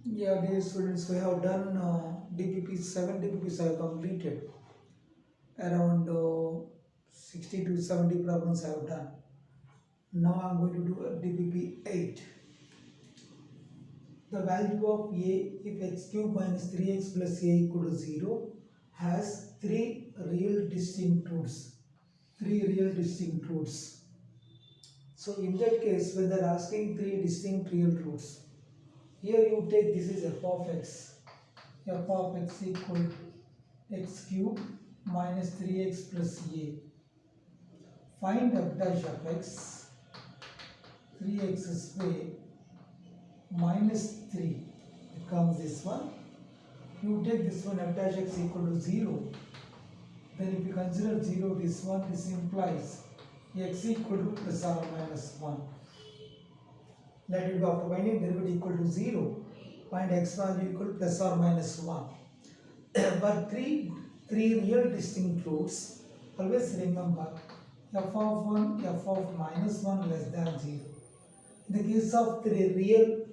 Yeah, dear students, we have done DPP 7 DPPs I have completed. Around 60 to 70 problems I have done. Now I am going to do DPP 8. The value of a if x cube minus 3x plus a equal to 0 has three real distinct roots. Three real distinct roots. So in that case, when they are asking three distinct real roots, here you take this is f of x. F of x equal to x cube minus 3x plus a. Find f dash of x, 3x square minus 3 becomes this one. You take this one f dash x equal to 0. Then if you consider 0 this implies x equal to plus or minus 1. Let it go after finding derivative equal to 0. Find x value equal to plus or minus 1. But three real distinct roots. Always remember f of 1, f of minus 1 less than 0. In the case of three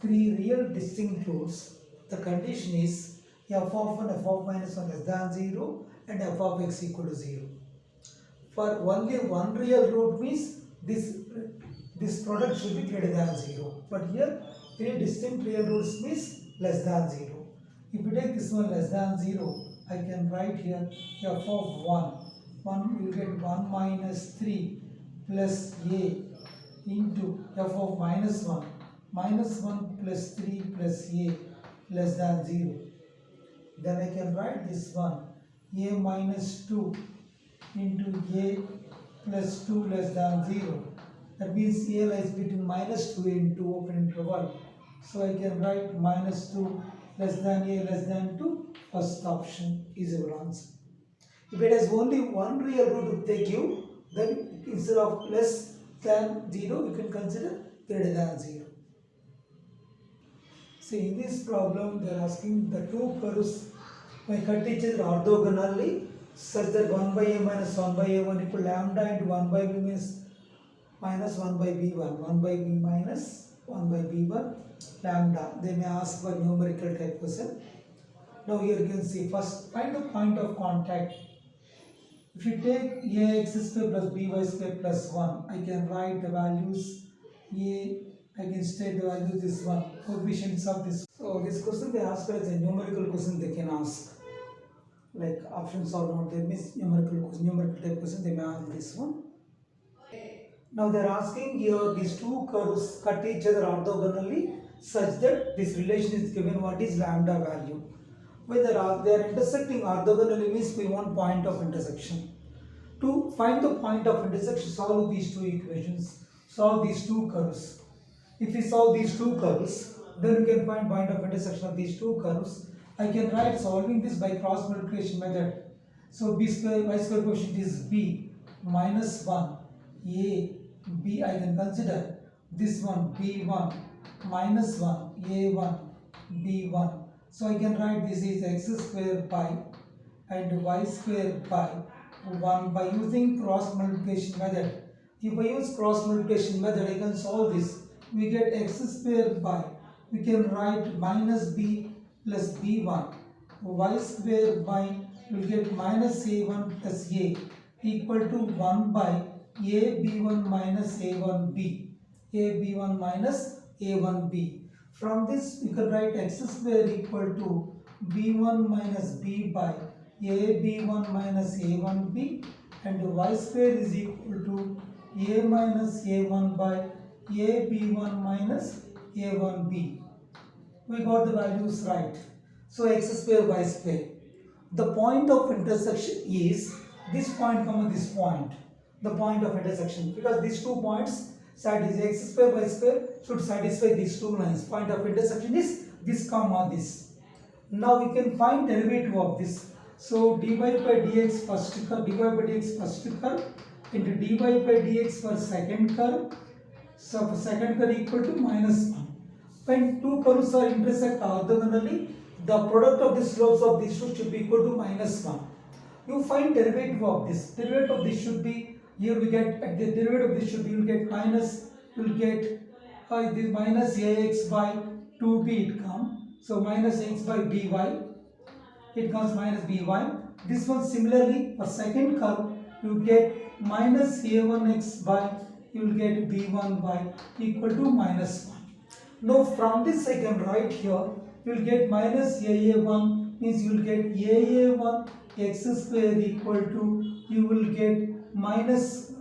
real distinct roots, the condition is f of 1, f of minus 1 less than 0 and f of x equal to 0. For only one real root means this product should be greater than 0. But here three distinct real roots means less than 0. If you take this one less than 0, I can write here f of 1. 1 will get 1 minus 3 plus a into f of minus 1. Minus 1 plus 3 plus a less than 0. Then I can write this one a minus 2 into a plus 2 less than 0. That means a lies between minus 2 into open interval. So I can write minus 2 less than a less than 2. First option is our answer. If it has only one real root they give, then instead of less than 0, you can consider greater than 0. See, in this problem, they are asking the two curves may cut each other orthogonally such that 1 by a minus 1 by a1 equal lambda into 1 by b minus 1 by b1. 1 by b minus 1 by b1 lambda. They may ask for numerical type question. Now here you can see, first find the point of contact. If you take ax square plus by square plus 1, I can write the values I can state the values this one, coefficients of this. So this question they ask as a numerical question they can ask. Like options are not there, means numerical type question they may ask this one. Now they are asking here these two curves cut each other orthogonally such that this relation is given what is lambda value. Whether they are intersecting orthogonally means we want point of intersection. To find the point of intersection, solve these two equations, solve these two curves. If we solve these two curves, then we can find point of intersection of these two curves. I can write solving this by cross multiplication method. So b square y square quotient is b minus 1 a b. I can consider this one b1 minus 1 a1 b1. So I can write this is x square pi and y square pi 1 by using cross multiplication method. If I use cross multiplication method, I can solve this. We get x square pi. We can write minus b plus b1. Y square pi will get minus a1 plus a equal to 1 by a b1 minus a1b. A b1 minus a1b. From this, we can write x square equal to b1 minus b by a b1 minus a1b and y square is equal to a minus a1 by a b1 minus a1b. We got the values right. So x square y square. The point of intersection is this point comma this point. The point of intersection, because these 2 points satisfy x square y square should satisfy these 2 lines. Point of intersection is this comma this. Now we can find derivative of this. So dy by dx first curve, dy by dx first curve into dy by dx for second curve. So for second curve equal to minus 1. When two curves are intersect orthogonally, the product of the slopes of these two should be equal to minus 1. You find derivative of this. Derivative of this should be, here we get, at the derivative of this should be, you will get minus, you will get this minus ax by 2b it comes. So minus x by by, it comes minus by. This one similarly for second curve you get minus a1x by, you will get b1 by equal to minus 1. Now from this I can write here, you will get minus aa1 means you will get aa1 x square equal to, you will get minus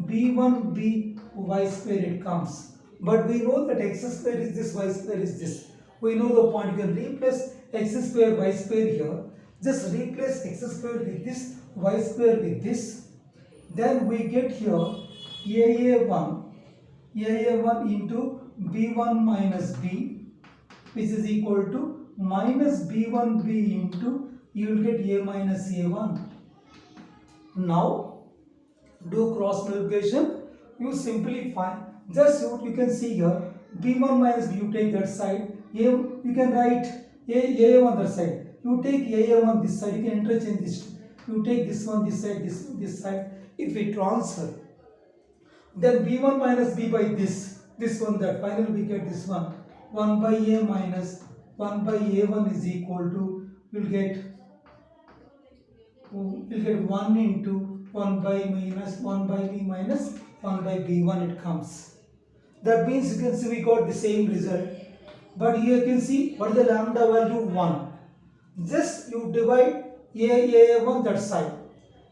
b1 by square it comes. But we know that x square is this, y square is this. We know the point. You can replace x square y square here. Just replace x square with this, y square with this. Then we get here aa1 into b1 minus b, which is equal to minus b1b into, you will get a minus a1. Now do cross multiplication, you simplify. Just what you can see here, b1 minus b, you take that side, you can write a on that side, you take a1 this side, you can interchange this, you take this one this side, this side. If we transfer, then b1 minus b by this one, that finally we get this one, 1 by a minus 1 by a1 is equal to, you will get 1 into 1 by minus 1 by b minus 1 by b1 it comes. That means you can see we got the same result. But here you can see what is the lambda value? 1. Just you divide a1 that side,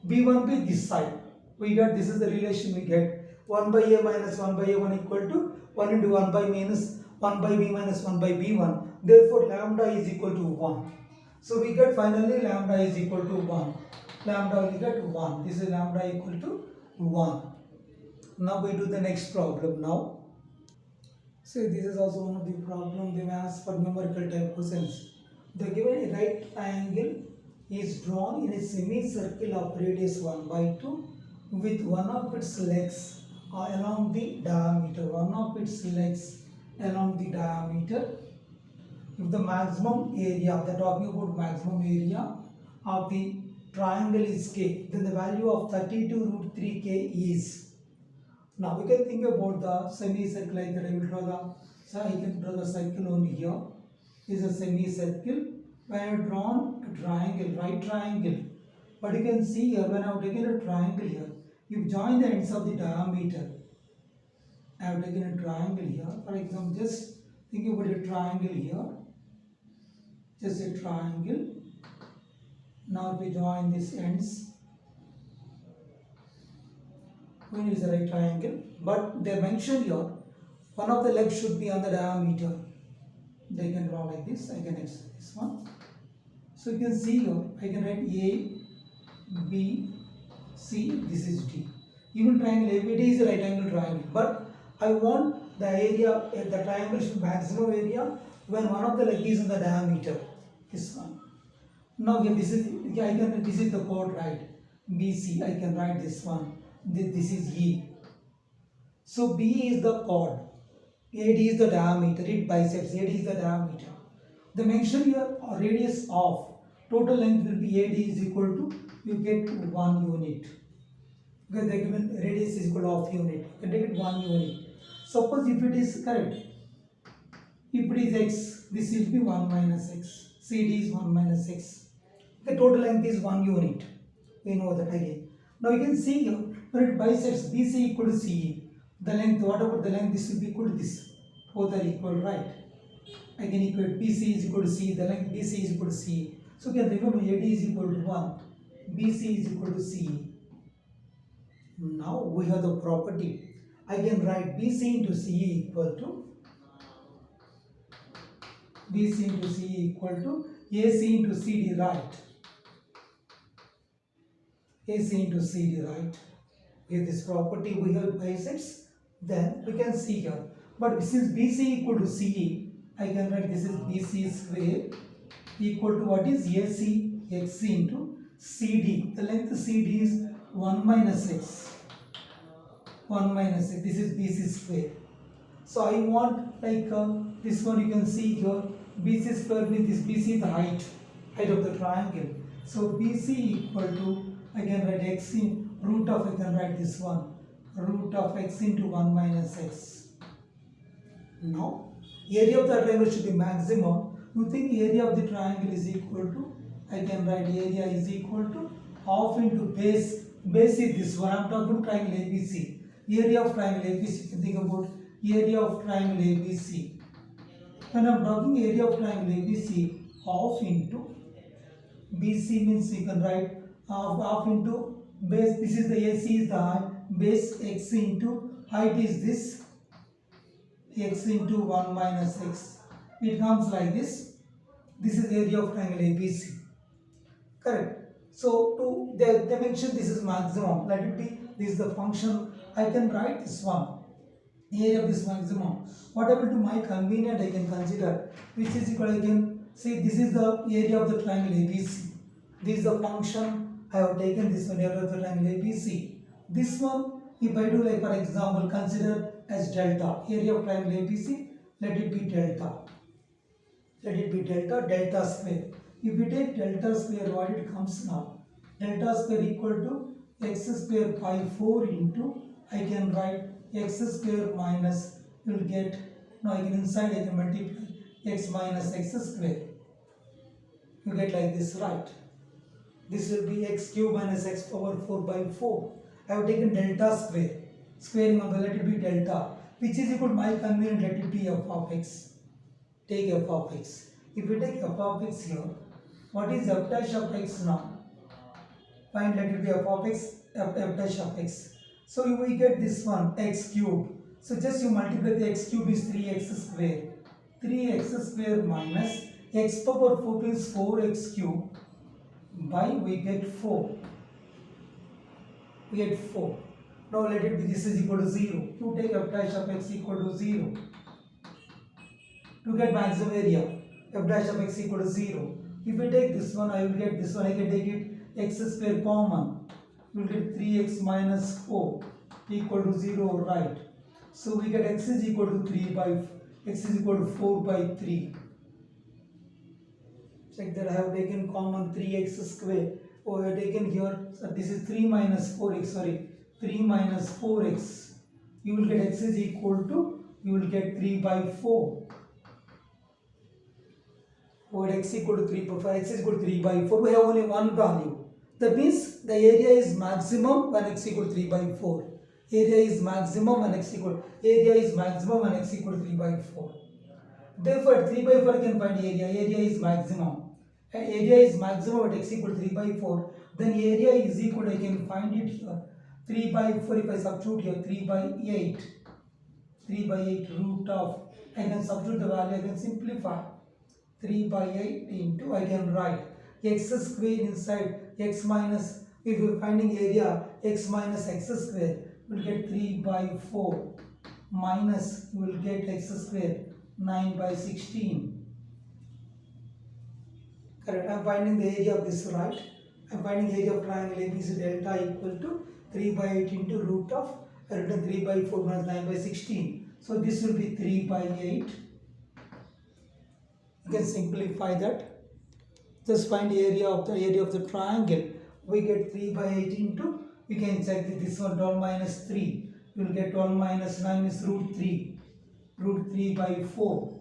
b1b this side. We get, this is the relation we get. 1 by a minus 1 by a1 equal to 1 into 1 by minus 1 by b minus 1 by b1. Therefore lambda is equal to 1. So we get finally lambda is equal to 1. Lambda will get 1. This is lambda equal to 1. Now we do the next problem now. So this is also one of the problem they ask for numerical type questions. The given right triangle is drawn in a semicircle of radius 1 by 2 with one of its legs along the diameter. One of its legs along the diameter. If the maximum area, they are talking about maximum area of the triangle is k, then the value of 32 root 3k is. Now we can think about the semicircle like that. I will draw the, so I can draw the circle only here. This is a semicircle. When I have drawn a triangle, right triangle, but you can see here when I have taken a triangle here, you join the ends of the diameter. I have taken a triangle here. For example, just think about a triangle here. Just a triangle. Now we join these ends. When is the right triangle? But they mentioned here, one of the legs should be on the diameter. They can draw like this. I can extend this one. So you can see here, I can write A, B, C. This is D. Even triangle ABD is a right angle triangle. But I want the area, the triangle should be maximum area when one of the leg is in the diameter. This one. Now here this is, this is the chord, right? BC. I can write this one. This is E. So B is the chord. AD is the diameter. It bisects. AD is the diameter. The mention here radius of total length will be AD is equal to, you get 1 unit. Because they given radius is equal to half unit. You can take it 1 unit. Suppose if it is correct, if it is x, this will be 1 minus x. CD is 1 minus x. The total length is 1 unit. We know that again. Now you can see here, when it bisects BC equal to CE, the length, what about the length, this will be equal to this. Both are equal, right? Again equal, BC is equal to CE, the length BC is equal to CE. So you can remember AD is equal to 1, BC is equal to CE. Now we have the property. I can write BC into CE equal to, BC into CE equal to AC into CD, right? AC into CD, right? With this property we have bisects, then we can see here. But since BC equal to CE, I can write this is BC square equal to what is AC x into CD. The length CD is 1 minus x. 1 minus x. This is BC square. So I want like this one, you can see here BC square with this BC the height of the triangle. So BC equal to, I can write x in root of, I can write this one, root of x into 1 minus x. Now area of the triangle should be maximum. You think area of the triangle is equal to, I can write area is equal to half into base. Base is this one. I am talking about triangle ABC. Area of triangle ABC. You can think about area of triangle ABC. When I am talking area of triangle ABC, half into BC means you can write half into base. This is the AC is the height. Base x into height is this x into 1 minus x. It comes like this. This is area of triangle ABC. Correct. So to they mention this is maximum. Let it be. This is the function. I can write this one. Area of this maximum. Whatever to my convenient I can consider. Which is equal I can see this is the area of the triangle ABC. This is the function I have taken this one area of the triangle ABC. This one if I do like for example consider as delta. Area of triangle ABC. Let it be delta. Let it be delta square. If we take delta square, what it comes now? Delta square equal to x square by 4 into, I can write x square minus, you will get, now I can inside I can multiply x minus x square. You get like this, right? This will be x cube minus x power 4 by 4. I have taken delta square. Squaring of let it be delta, which is equal to my convenient, let it be f of x. Take f of x. If we take f of x here, what is f dash of x now? Find let it be f of x, f dash of x. So we get this one x cube. So just you multiply the x cube is 3x square. 3x square minus x power 4 is 4x cube by we get 4. We get 4. Now let it be this is equal to 0. You take f dash of x equal to 0. To get maximum area, f dash of x equal to 0. If we take this one, I will get this one, I can take it x square common. You will get 3x minus 4 equal to 0, right? So we get x is equal to 3 by, x is equal to 4 by 3. Check that I have taken common 3x square. Oh, I have taken here, so this is 3 minus 4x, sorry, 3 minus 4x. You will get x is equal to, you will get 3 by 4. Or x equal to 3 by 4, x is equal to 3 by 4, we have only one value. That means the area is maximum when x equal to 3 by 4. Area is maximum when x equal, area is maximum when x equal to 3 by 4. Therefore at 3 by 4 I can find area, area is maximum. Area is maximum at x equal to 3 by 4. Then area is equal, I can find it here. 3 by 4 if I substitute here, 3 by 8. 3 by 8 root of, I can substitute the value, I can simplify. 3 by 8 into, I can write x square inside x minus, if you are finding area x minus x square, you will get 3 by 4 minus, you will get x square 9 by 16. Correct, I am finding the area of this, right? I am finding area of triangle ABC delta equal to 3 by 8 into root of, I written 3 by 4 minus 9 by 16. So this will be 3 by 8. You can simplify that. Just find the area of the triangle. We get 3 by 8 into, we can check this one 12 minus 3. You will get 12 minus 9 is root 3. Root 3 by 4.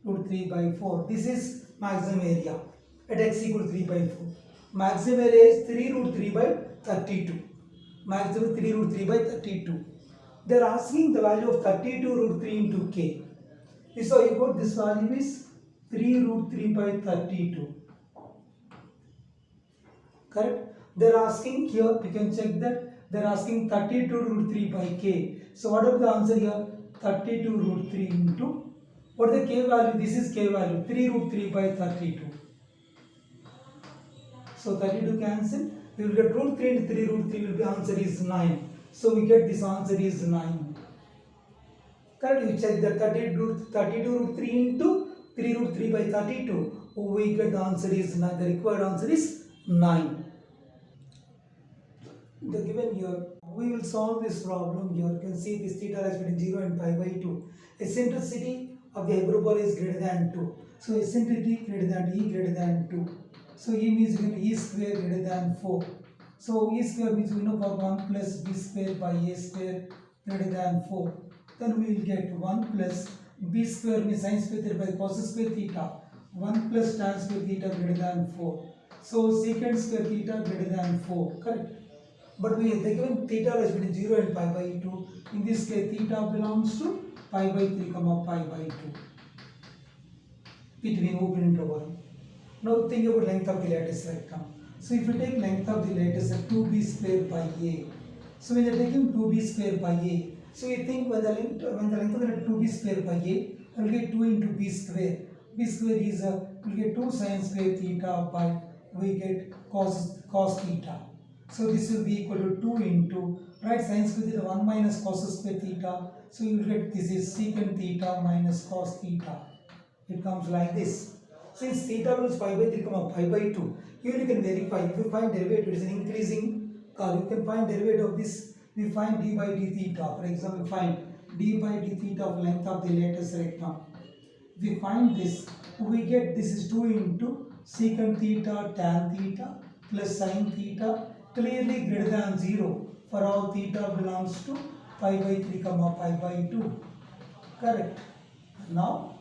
Root 3 by 4. This is maximum area at x equal to 3 by 4. Maximum area is 3 root 3 by 32. Maximum 3 root 3 by 32. They are asking the value of 32 root 3 into k. So you got this value is 3 root 3 by 32. Correct? They are asking here, you can check that they are asking 32 root 3 by k. So what is the answer here? 32 root 3 into, what is the k value? This is k value, 3 root 3 by 32. So 32 cancel. We will get root 3 into 3 root 3 will be answer is 9. So we get this answer is 9. Correct? You check that 32 root 3 into 3 root 3 by 32. We get the answer is 9. The required answer is 9. The given here, we will solve this problem here. You can see this theta lies between 0 and pi by 2. Eccentricity of the hyperbola is greater than 2. So eccentricity greater than E greater than 2. So E means E square greater than 4. So E square means we know for 1 plus B square by A square greater than 4. Then we will get 1 plus b square means sin square theta by cos square theta. 1 plus tan square theta greater than 4. So secant square theta greater than 4. Correct. But we have given theta lies between 0 and pi by 2. In this case, theta belongs to pi by 3 comma pi by 2. Between open interval. Now think about length of the lattice rectum. So if you take length of the lattice at 2b square by a. So when you are taking 2b square by a, so you think when the length of the 2b square by a, you will get 2 into b square. B square is we get 2 sin square theta by we get cos theta. So this will be equal to 2 into right sin square theta 1 minus cos square theta. So you will get this is secant theta minus cos theta. It comes like this. Since theta is pi by 3 comma pi by 2, here you can verify. If you find derivative, it is an increasing curve. You can find derivative of this. We find d by d theta. For example, find d by d theta of length of the lattice rectum. If we find this, we get this is 2 into secant theta tan theta plus sin theta clearly greater than 0 for all theta belongs to pi by 3 comma pi by 2. Correct. Now,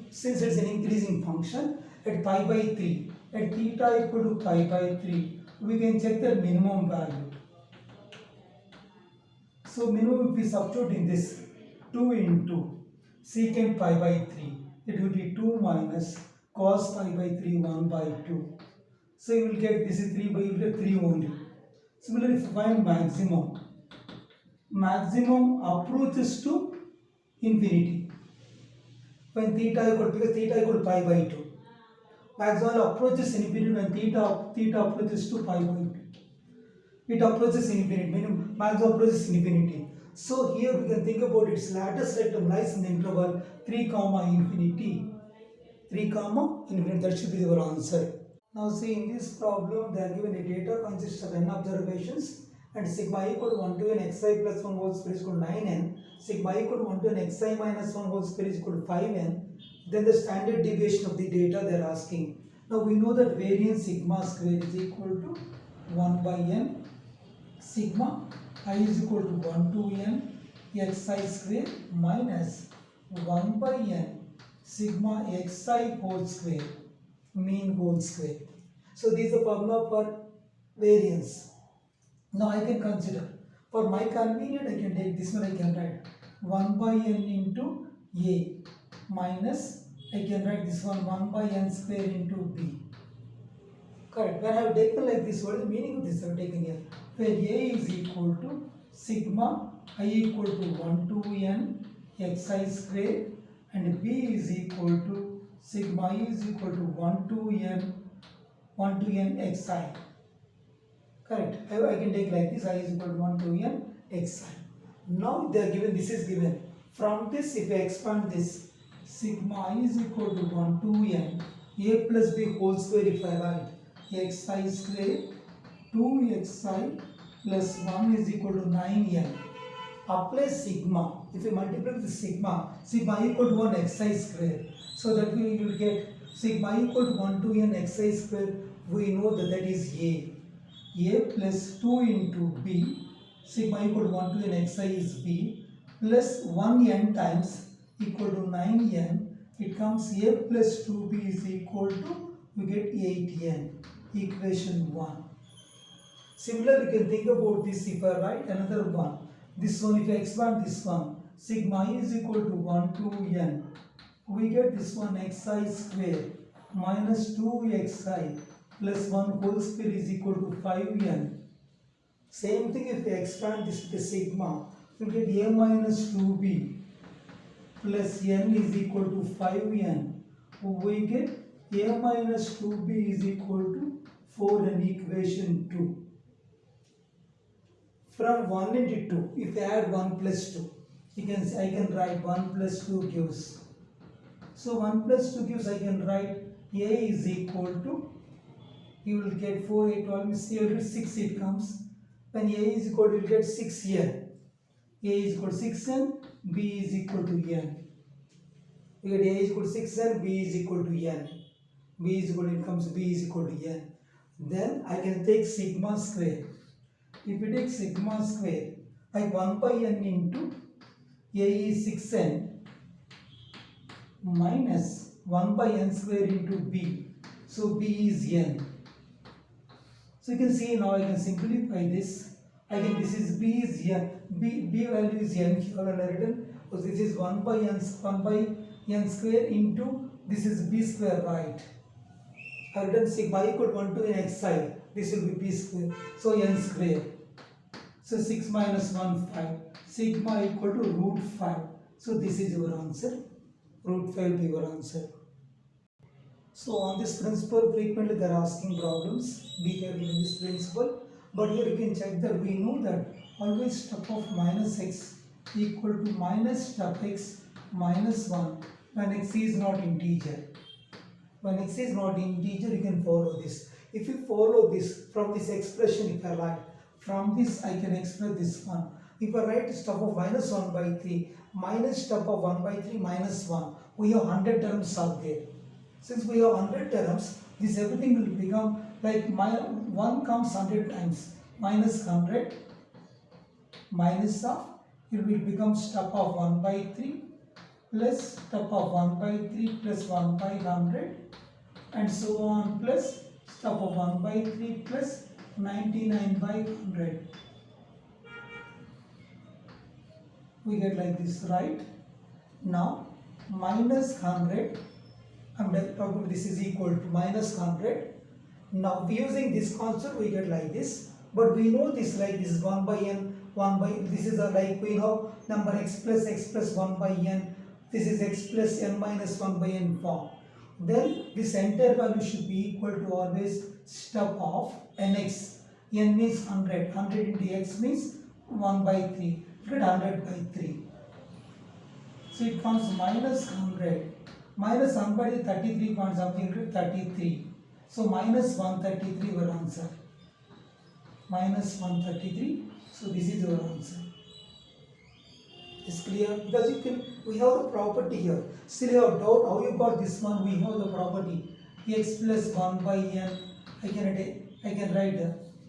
since it's an increasing function at pi by 3, at theta equal to pi by 3, we can check the minimum value. So minimum if we substitute in this 2 into secant pi by 3, it will be 2 minus cos pi by 3 1 by 2. So you will get this is 3 by you will get 3 only. Similarly, if you find maximum approaches to infinity. When theta equal because theta equal to pi by 2. Maximum approaches infinity when theta approaches to pi by 2. It approaches infinity, meaning maximum approaches infinity. So here we can think about its lattice rectum lies in the interval 3 comma infinity. 3 comma infinity, that should be your answer. Now see in this problem they are given a data consists of n observations and sigma equal to 1 to n xi plus 1 whole square is equal to 9n, sigma equal to 1 to n xi minus 1 whole square is equal to 5n, then the standard deviation of the data they are asking. Now we know that variance sigma square is equal to 1 by n, sigma I is equal to 1 to n xi square minus 1 by n sigma xi whole square, mean whole square. So this is the formula for variance. Now I can consider, for my convenience I can take this one, I can write 1 by n into a minus, I can write this one 1 by n square into b. Correct. When I have taken like this, what is the meaning of this I have taken here? Where a is equal to sigma I equal to 1 to n xi square and b is equal to sigma I is equal to 1 to n xi. Correct. I can take like this, I is equal to 1 to n xi. Now they are given, this is given. From this, if I expand this, sigma I is equal to 1 to n a plus b whole square, if I write xi square 2xi plus 1 is equal to 9n. Apply sigma. If you multiply with sigma equal to 1 xi square. So that way you will get sigma equal to 1 to n xi square. We know that that is a. A plus 2 into b, sigma equal to 1 to n xi is b, plus 1n times equal to 9n. It comes a plus 2b is equal to, we get 8n. Equation 1. Similarly, you can think about this if I write another one. This one, if I expand this one, sigma is equal to 1 to n. We get this one xi square minus 2xi plus 1 whole square is equal to 5n. Same thing if we expand this with sigma, we get a minus 2b plus n is equal to 5n. We get a minus 2b is equal to 4n, equation 2. From 1 into 2, if I add 1 plus 2, I can write 1 plus 2 gives. So 1 plus 2 gives, I can write a is equal to, you will get 4, 8, 12, means 6 it comes. When a is equal to, you will get 6n. A is equal to 6n, b is equal to n. You get a is equal to 6n, b is equal to n. B is equal to, it comes b is equal to n. Then I can take sigma square. If you take sigma square, like 1 by n into a is 6n minus 1 by n square into b. So b is n. So you can see now I can simplify this. Again, this is b is n. B value is n here and written. So this is 1 by n square into this is b square, right? I have written sigma equal to 1 to n xi. This will be b square. So n square. So 6 minus 1, 5. Sigma equal to root 5. So this is your answer. Root 5 will be your answer. So on this principle, frequently they are asking problems. Be careful in this principle. But here you can check that we know that always step of minus x equal to minus step x minus 1 when x is not integer. When x is not integer, you can follow this. If you follow this from this expression, if I write, from this I can express this one. If I write step of minus 1 by 3 minus step of 1 by 3 minus 1, we have 100 terms are there. Since we have 100 terms, this everything will become like 1 comes 100 times. Minus 100 minus of, it will become step of 1 by 3 plus step of 1 by 3 plus 1 by 100 and so on plus step of 1 by 3 plus 99 by 100. We get like this, right? Now minus 100, I'm talking about this is equal to minus 100. Now using this concept we get like this, but we know this like this is 1 by n, 1 by, this is a like we know number x plus 1 by n, this is x plus n minus 1 by n form. Then this entire value should be equal to always step of nx. N means 100, 100 into x means 1 by 3, you get 100 by 3. So it comes minus 100. Minus 1 by 33 point something to 33. So minus 133 your answer. Minus 133. So this is your answer. Is clear? Because you can, we have the property here. Still you have doubt how you got this one. We have the property x plus 1 by n. I can write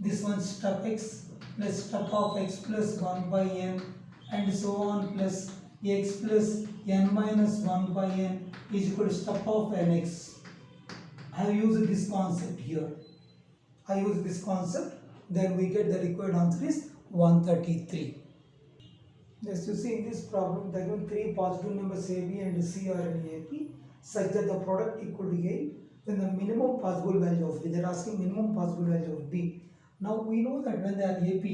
this one step x plus step of x plus 1 by n and so on plus x plus n minus 1 by n is equal to step of nx. I have used this concept here. I use this concept, then we get the required answer is 133. Just you see in this problem, there are three positive numbers a, b and c are in AP such that the product equal to a, then the minimum possible value of b. They are asking minimum possible value of b. Now we know that when they are AP,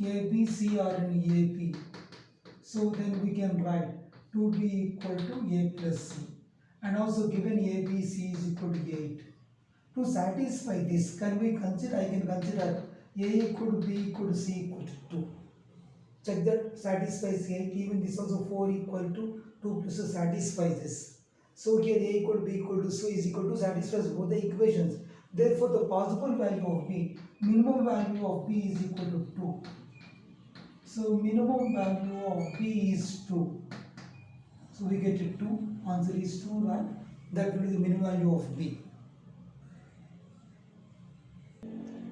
a, b, c are in AP. So then we can write 2b equal to a plus c. And also given a, b, c is equal to 8. To satisfy this, can we consider, I can consider a equal to b equal to c equal to 2. Check that satisfies 8, even this also 4 equal to 2 plus satisfies this. So here a equal to b equal to c is equal to satisfies both the equations. Therefore the possible value of b, minimum value of b is equal to 2. So minimum value of b is 2. So we get it 2, answer is 2, right? That will be the minimum value of b.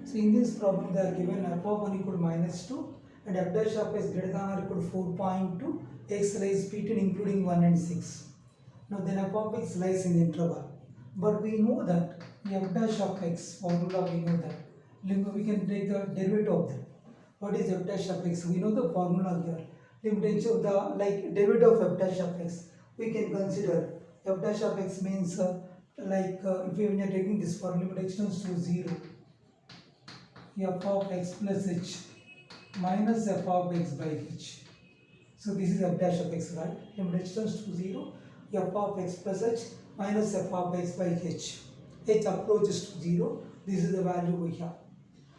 So in this problem they are given f of 1 equal to minus 2 and f dash of s greater than or equal to 4.2, x lies between including 1 and 6. Now then f of x lies in the interval. But we know that f dash of x formula, we know that. We can take the derivative of that. What is f dash of x? We know the formula here. Limitation of the like derivative of f dash of x. We can consider f dash of x means if we are taking this for limit x tends to 0, f of x plus h minus f of x by h. So this is f dash of x, right? Limit h tends to 0, f of x plus h minus f of x by h. H approaches to 0. This is the value we have.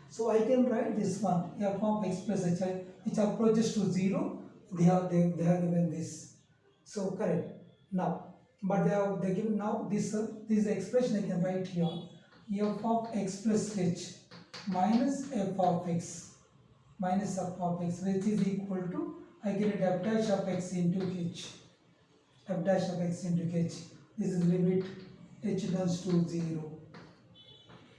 So I can write this one f of x plus h, which approaches to 0. They have given this. So correct. Now, but they given now this expression I can write here f of x plus h minus f of x which is equal to, I get f dash of x into h. F dash of x into h. This is limit h tends to 0.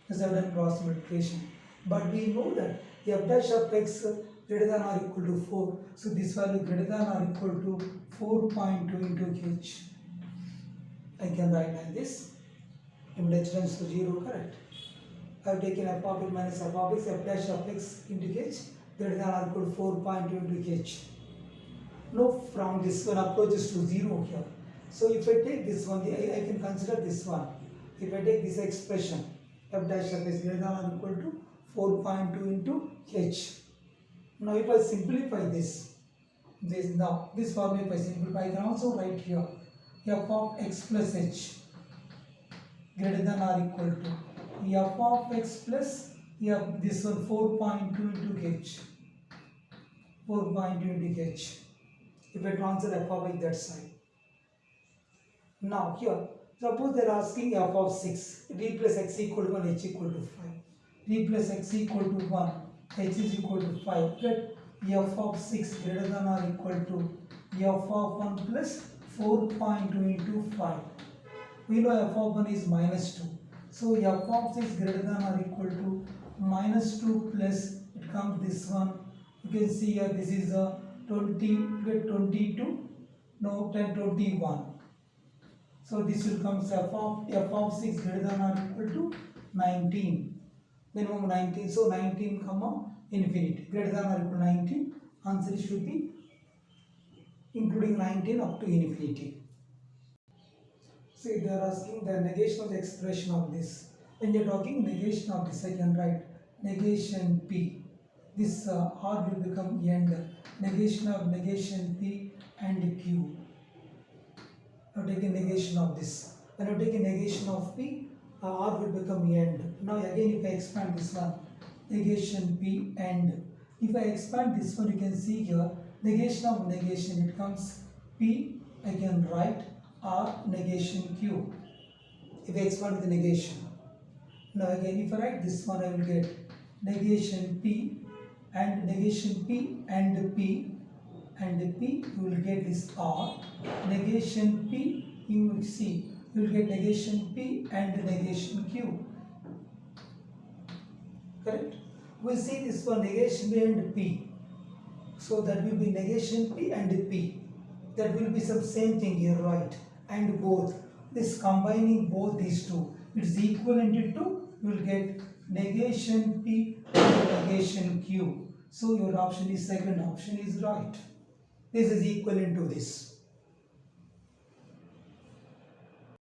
This is done cross multiplication. But we know that f dash of x greater than or equal to 4. So this value greater than or equal to 4.2 into h. I can write like this. Limit h tends to 0, correct? I have taken f of x minus f of x, f dash of x into h greater than or equal to 4.2 into h. Now from this one approaches to 0 here. So if I take this one, I can consider this one. If I take this expression, f dash of x greater than or equal to 4.2 into h. Now if I simplify this form if I simplify, I can also write here f of x plus h greater than or equal to f of x plus this one 4.2 into h. 4.2 into h. If I transfer f of x that side. Now here, suppose they are asking f of 6, replace x equal to 1, h equal to 5. Replace x equal to 1, h is equal to 5. Get f of 6 greater than or equal to f of 1 plus 4.2 into 5. We know f of 1 is minus 2. So f of 6 greater than or equal to minus 2 plus it comes this one. You can see here this is a 22, no 10, 21. So this will come f of 6 greater than or equal to 19. Minimum 19. So 19 comma infinity greater than or equal to 19. Answer should be including 19 up to infinity. See, they are asking the negation of the expression of this. When you are talking negation of this, I can write negation p. This r will become end. Negation of negation p and q. Now take a negation of this. When you take a negation of p, r will become end. Now again if I expand this one, negation p and. If I expand this one, you can see here, negation of negation, it comes p, I can write r negation q. If I expand the negation. Now again if I write this one, I will get negation p and negation p and p and p, you will get this r. Negation p, you will see, you will get negation p and negation q. Correct? We see this one negation p and p. So that will be negation p and p. That will be some same thing here, right? And both. This combining both these two, it's equivalent to, you will get negation p and negation q. So your option is second option is right. This is equivalent to this.